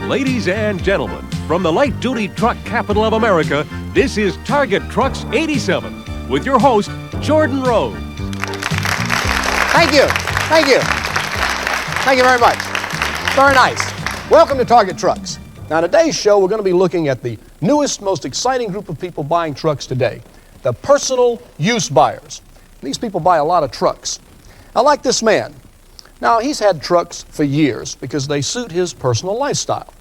Ladies and gentlemen, from the light-duty truck capital of America, this is Target Trucks 87 with your host, Jordan Rose. Thank you. Thank you. Thank you very much. Very nice. Welcome to Target Trucks. Now, today's show, we're going to be looking at the newest, most exciting group of people buying trucks today, the personal use buyers. These people buy a lot of trucks. I like this man. Now, he's had trucks for years because they suit his personal lifestyle.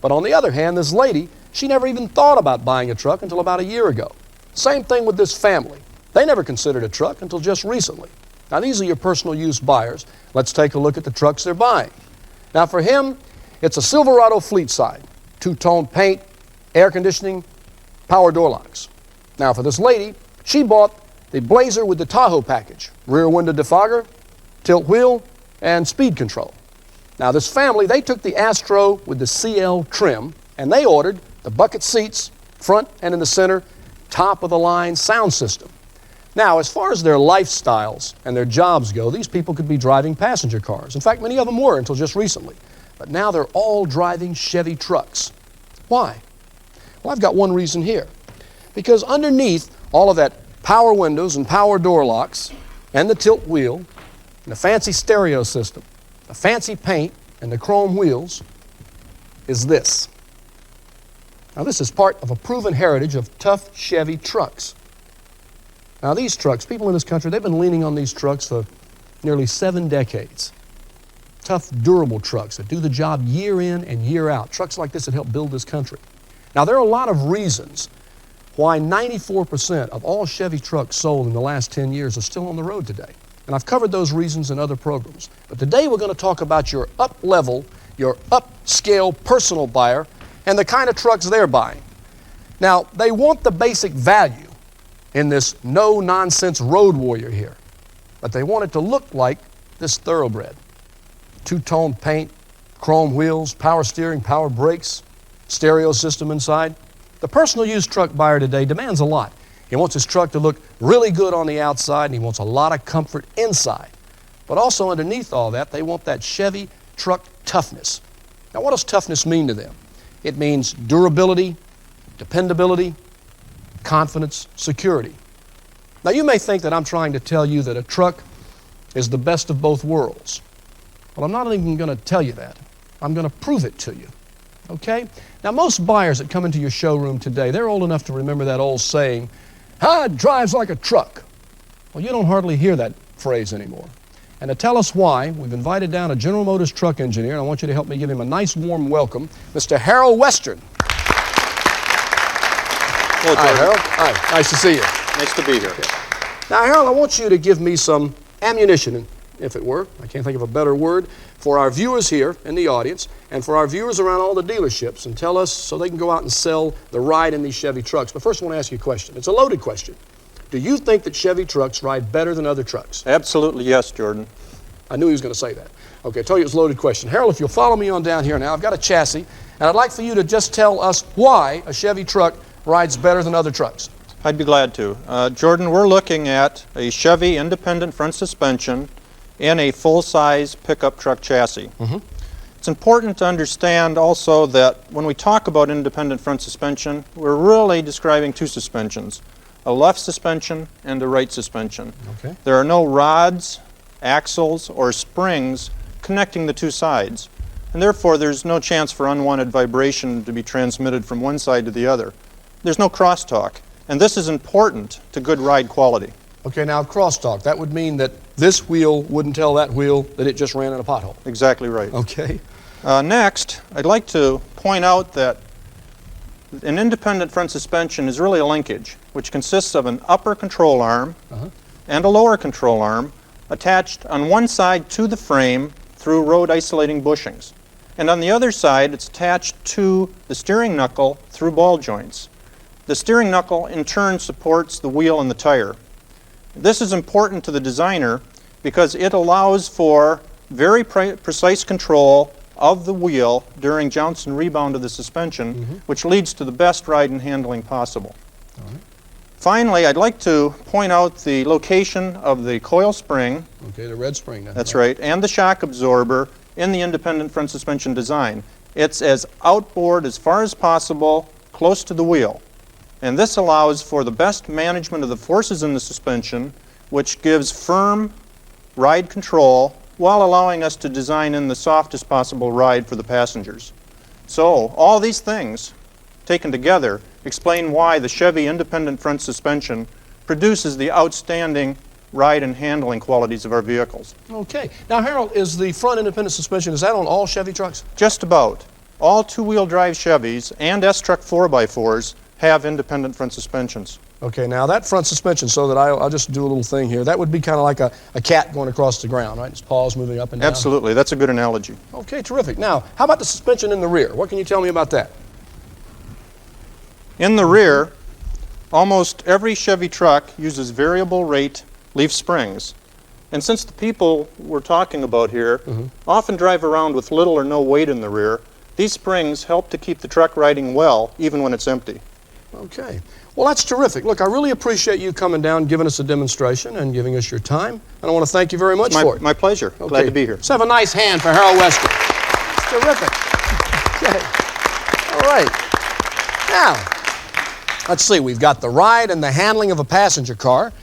But on the other hand, this lady, she never even thought about buying a truck until about a year ago. Same thing with this family. They never considered a truck until just recently. Now, these are your personal use buyers. Let's take a look at the trucks they're buying. Now, for him, it's a Silverado fleet side, two-tone paint, air conditioning, power door locks. Now, for this lady, she bought the Blazer with the Tahoe package, rear window defogger, tilt wheel, and speed control. Now, this family, they took the Astro with the CL trim, and they ordered the bucket seats, front and in the center, top-of-the-line sound system. Now, as far as their lifestyles and their jobs go, these people could be driving passenger cars. In fact, many of them were until just recently. But now they're all driving Chevy trucks. Why? Well, I've got one reason here. Because underneath all of that power windows and power door locks and the tilt wheel and the fancy stereo system, the fancy paint and the chrome wheels is this. Now, this is part of a proven heritage of tough Chevy trucks. Now, these trucks, people in this country, they've been leaning on these trucks for nearly 7 decades. Tough, durable trucks that do the job year in and year out. Trucks like this that help build this country. Now, there are a lot of reasons why 94% of all Chevy trucks sold in the last 10 years are still on the road today. And I've covered those reasons in other programs. But today we're going to talk about your up-level, your upscale personal buyer and the kind of trucks they're buying. Now, they want the basic value in this no-nonsense road warrior here. But they want it to look like this thoroughbred. Two-tone paint, chrome wheels, power steering, power brakes, stereo system inside. The personal use truck buyer today demands a lot. He wants his truck to look really good on the outside, and he wants a lot of comfort inside. But also underneath all that, they want that Chevy truck toughness. Now, what does toughness mean to them? It means durability, dependability, confidence, security. Now, you may think that I'm trying to tell you that a truck is the best of both worlds. Well, I'm not even going to tell you that. I'm going to prove it to you. Okay? Now, most buyers that come into your showroom today, they're old enough to remember that old saying, it drives like a truck. Well, you don't hardly hear that phrase anymore. And to tell us why, we've invited down a General Motors truck engineer, and I want you to help me give him a nice warm welcome, Mr. Harold Western. Hello, Hi, Harold. Hi, nice to see you. Nice to be here. Okay. Now, Harold, I want you to give me some ammunition, if it were, I can't think of a better word, for our viewers here in the audience and for our viewers around all the dealerships, and tell us so they can go out and sell the ride in these Chevy trucks. But first I want to ask you a question. It's a loaded question. Do you think that Chevy trucks ride better than other trucks? Absolutely yes, Jordan. I knew he was going to say that. Okay, I told you it was a loaded question. Harold, if you'll follow me on down here now, I've got a chassis, and I'd like for you to just tell us why a Chevy truck rides better than other trucks. I'd be glad to. Jordan, we're looking at a Chevy independent front suspension in a full-size pickup truck chassis. Mm-hmm. It's important to understand also that when we talk about independent front suspension, we're really describing two suspensions, a left suspension and a right suspension. Okay. There are no rods, axles, or springs connecting the two sides, and therefore there's no chance for unwanted vibration to be transmitted from one side to the other. There's no crosstalk, and this is important to good ride quality. Okay, now crosstalk, that would mean that this wheel wouldn't tell that wheel that it just ran in a pothole. Exactly right. Okay. Next, I'd like to point out that an independent front suspension is really a linkage, which consists of an upper control arm and a lower control arm attached on one side to the frame through road isolating bushings. And on the other side, it's attached to the steering knuckle through ball joints. The steering knuckle, in turn, supports the wheel and the tire. This is important to the designer because it allows for very precise control of the wheel during jounce and rebound of the suspension, which leads to the best ride and handling possible. All right. Finally, I'd like to point out the location of the coil spring. Okay, the red spring. That's right, and the shock absorber in the independent front suspension design. It's as outboard as far as possible, close to the wheel. And this allows for the best management of the forces in the suspension, which gives firm ride control while allowing us to design in the softest possible ride for the passengers. So all these things taken together explain why the Chevy independent front suspension produces the outstanding ride and handling qualities of our vehicles. Okay. Now, Harold, is the front independent suspension, is that on all Chevy trucks? Just about. All two-wheel drive Chevys and S-Truck 4x4s have independent front suspensions. Okay, now that front suspension, so that I'll just do a little thing here, that would be kind of like a cat going across the ground, right? Its paws moving up and down. Absolutely. That's a good analogy. Okay, terrific. Now, how about the suspension in the rear? What can you tell me about that? In the rear, almost every Chevy truck uses variable rate leaf springs. And since the people we're talking about here often drive around with little or no weight in the rear, these springs help to keep the truck riding well even when it's empty. Okay. Well, that's terrific. Look, I really appreciate you coming down, giving us a demonstration, and giving us your time. And I want to thank you very much for it. My pleasure. Okay. Glad to be here. Let's have a nice hand for Harold Wester. It's terrific. Okay. All right. Now, let's see. We've got the ride and the handling of a passenger car,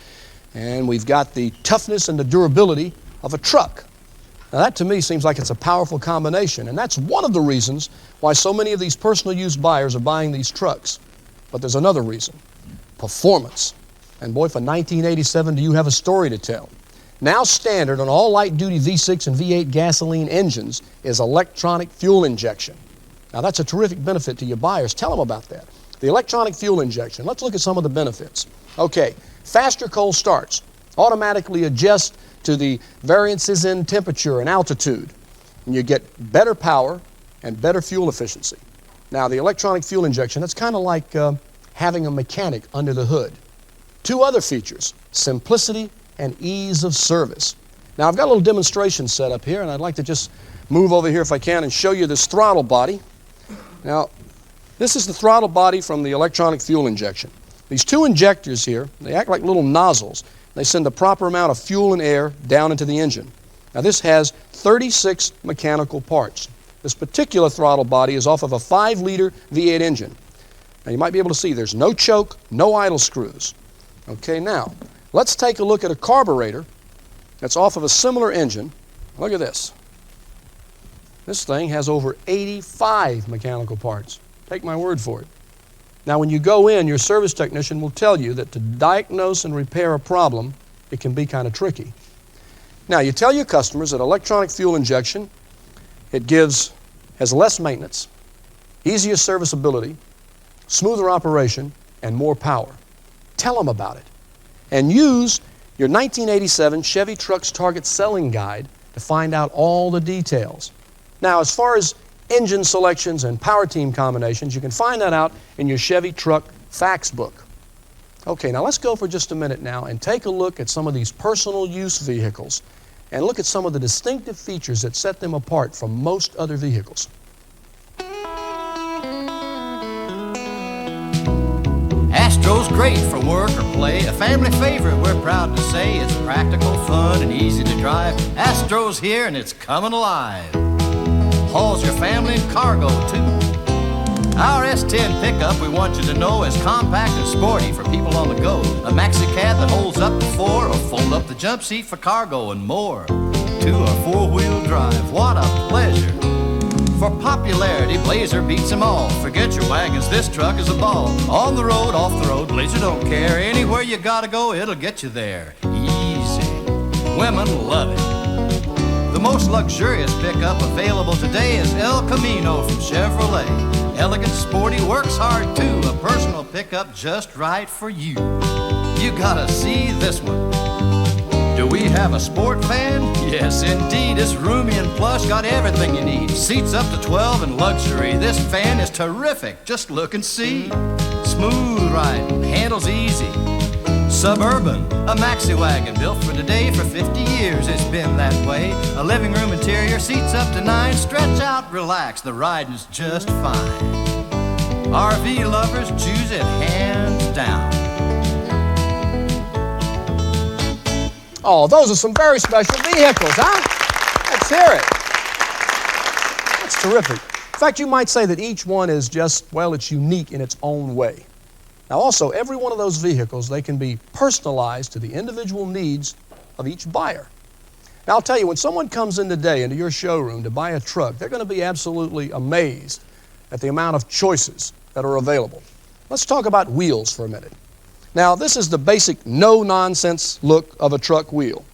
and we've got the toughness and the durability of a truck. Now, that to me seems like it's a powerful combination, and that's one of the reasons why so many of these personal use buyers are buying these trucks. But there's another reason: performance. And boy, for 1987, do you have a story to tell. Now standard on all light-duty V6 and V8 gasoline engines is electronic fuel injection. Now, that's a terrific benefit to your buyers. Tell them about that. The electronic fuel injection. Let's look at some of the benefits. Okay, faster cold starts. Automatically adjust to the variances in temperature and altitude. And you get better power and better fuel efficiency. Now, the electronic fuel injection, that's kind of like having a mechanic under the hood. Two other features: simplicity and ease of service. Now, I've got a little demonstration set up here, and I'd like to just move over here if I can and show you this throttle body. Now, this is the throttle body from the electronic fuel injection. These two injectors here, they act like little nozzles. They send the proper amount of fuel and air down into the engine. Now, this has 36 mechanical parts. This particular throttle body is off of a 5-liter V8 engine. Now, you might be able to see there's no choke, no idle screws. Okay, now, let's take a look at a carburetor that's off of a similar engine. Look at this. This thing has over 85 mechanical parts. Take my word for it. Now, when you go in, your service technician will tell you that to diagnose and repair a problem, it can be kind of tricky. Now, you tell your customers that electronic fuel injection, has less maintenance, easier serviceability, smoother operation, and more power. Tell them about it. And use your 1987 Chevy Trucks Target Selling Guide to find out all the details. Now, as far as engine selections and power team combinations, you can find that out in your Chevy Truck Facts book. Okay, now let's go for just a minute now and take a look at some of these personal use vehicles and look at some of the distinctive features that set them apart from most other vehicles. Astro's great for work or play, a family favorite, we're proud to say. It's practical, fun, and easy to drive. Astro's here and it's coming alive. Hauls your family and cargo too. Our S10 pickup, we want you to know, is compact and sporty for people on the go. A maxi cab that holds up to 4, or fold up the jump seat for cargo and more. 2 or 4-wheel drive, what a pleasure. For popularity, Blazer beats them all. Forget your wagons, this truck is a ball. On the road, off the road, Blazer don't care. Anywhere you gotta go, it'll get you there. Easy. Women love it. The most luxurious pickup available today is El Camino from Chevrolet. Elegant, sporty, works hard too. A personal pickup just right for you. You gotta see this one. Do we have a sport fan? Yes, indeed. It's roomy and plush, got everything you need. Seats up to 12 and luxury. This fan is terrific. Just look and see. Smooth riding, handles easy. Suburban, a maxi wagon built for today. For 50 years it's been that way. A living room interior, seats up to 9. Stretch out, relax, the riding's just fine. RV lovers choose it hands down. Oh, those are some very special vehicles, huh? Let's hear it. That's terrific. In fact, you might say that each one is just, well, it's unique in its own way. Now also, every one of those vehicles, they can be personalized to the individual needs of each buyer. Now I'll tell you, when someone comes in today into your showroom to buy a truck, they're going to be absolutely amazed at the amount of choices that are available. Let's talk about wheels for a minute. Now this is the basic no-nonsense look of a truck wheel.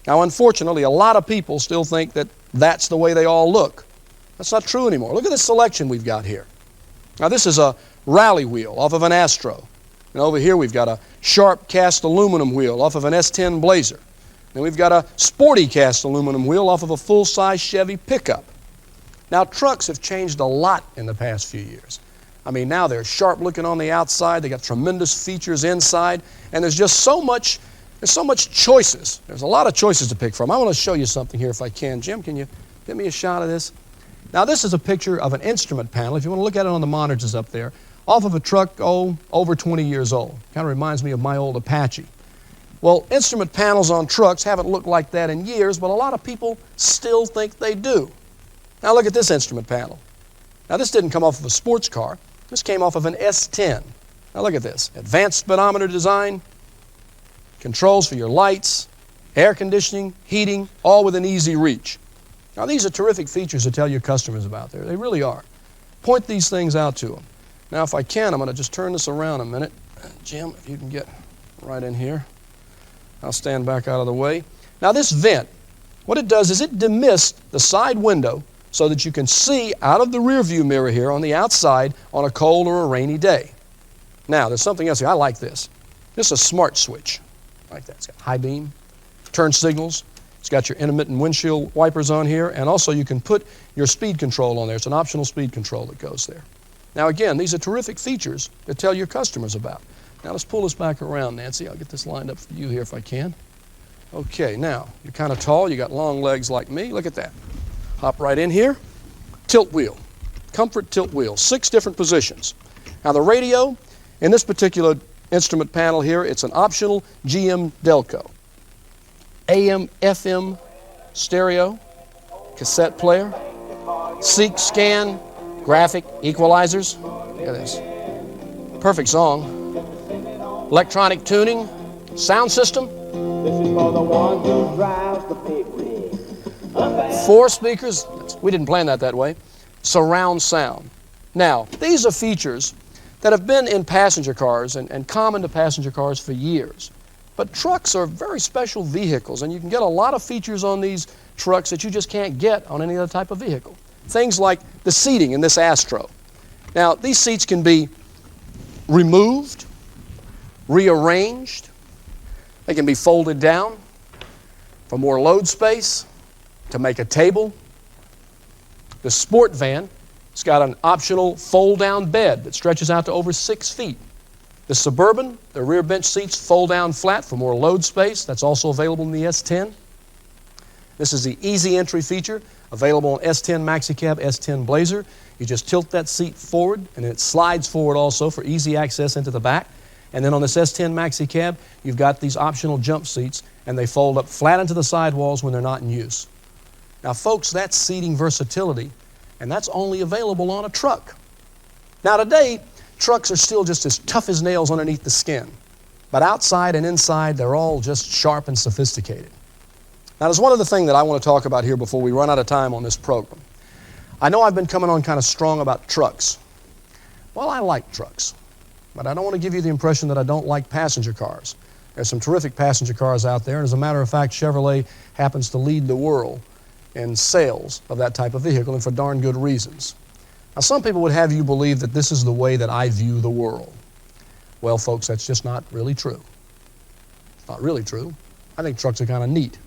Now unfortunately, a lot of people still think that that's the way they all look. That's not true anymore. Look at this selection we've got here. Now this is a rally wheel off of an Astro. And over here we've got a sharp cast aluminum wheel off of an S10 Blazer. Then we've got a sporty cast aluminum wheel off of a full-size Chevy pickup. Now trucks have changed a lot in the past few years. I mean, now they're sharp looking on the outside, they got tremendous features inside, and there's just so much choices. There's a lot of choices to pick from. I want to show you something here if I can. Jim, can you get me a shot of this? Now this is a picture of an instrument panel, if you want to look at it on the monitors up there, off of a truck, over 20 years old. Kind of reminds me of my old Apache. Well, instrument panels on trucks haven't looked like that in years, but a lot of people still think they do. Now look at this instrument panel. Now this didn't come off of a sports car. This came off of an S10. Now look at this. Advanced speedometer design, controls for your lights, air conditioning, heating, all within easy reach. Now these are terrific features to tell your customers about there. They really are. Point these things out to them. Now if I can, I'm going to just turn this around a minute. Jim, if you can get right in here. I'll stand back out of the way. Now this vent, what it does is it demists the side window so that you can see out of the rear view mirror here on the outside on a cold or a rainy day. Now there's something else here. I like this. This is a smart switch. I like that. It's got high beam, turn signals. It's got your intermittent windshield wipers on here, and also you can put your speed control on there. It's an optional speed control that goes there. Now again, these are terrific features to tell your customers about. Now let's pull this back around, Nancy. I'll get this lined up for you here if I can. Okay, now you're kind of tall. You got long legs like me. Look at that. Hop right in here. Tilt wheel. Comfort tilt wheel. 6 different positions. Now the radio, in this particular instrument panel here, it's an optional GM Delco. AM, FM, stereo, cassette player, seek, scan, graphic, equalizers. Look at this. Perfect song. Electronic tuning, sound system. This is for the one who drives the big rig. 4 speakers. We didn't plan that way. Surround sound. Now, these are features that have been in passenger cars and common to passenger cars for years. But trucks are very special vehicles, and you can get a lot of features on these trucks that you just can't get on any other type of vehicle. Things like the seating in this Astro. Now, these seats can be removed, rearranged. They can be folded down for more load space, to make a table. The Sport Van, it's got an optional fold-down bed that stretches out to over 6 feet. The Suburban, the rear bench seats fold down flat for more load space. That's also available in the S10. This is the easy entry feature available on S10 MaxiCab, S10 Blazer. You just tilt that seat forward, and it slides forward also for easy access into the back. And then on this S10 MaxiCab, you've got these optional jump seats, and they fold up flat into the sidewalls when they're not in use. Now, folks, that's seating versatility, and that's only available on a truck. Now, today, trucks are still just as tough as nails underneath the skin, but outside and inside, they're all just sharp and sophisticated. Now, there's one other thing that I want to talk about here before we run out of time on this program. I know I've been coming on kind of strong about trucks. Well, I like trucks, but I don't want to give you the impression that I don't like passenger cars. There's some terrific passenger cars out there, and as a matter of fact, Chevrolet happens to lead the world in sales of that type of vehicle, and for darn good reasons. Now, some people would have you believe that this is the way that I view the world. Well, folks, that's just not really true. It's not really true. I think trucks are kind of neat.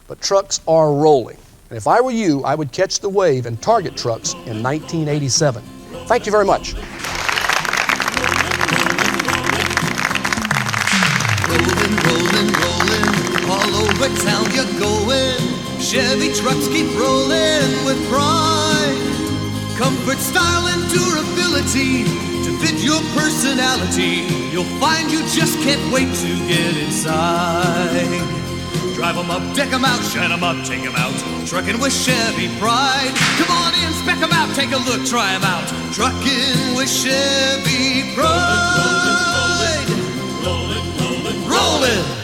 But trucks are rolling. And if I were you, I would catch the wave and target trucks in 1987. Thank you very much. Rolling, rolling, rolling, all over town you're going. Chevy Trucks keep rolling with pride. Comfort, style, and durability to fit your personality. You'll find you just can't wait to get inside. Drive 'em up, deck 'em out, shine 'em up, take 'em out. Trucking with Chevy pride. Come on in, spec 'em out, take a a look, try 'em out. Trucking with Chevy Pride. Rollin', rollin', rollin', rollin'.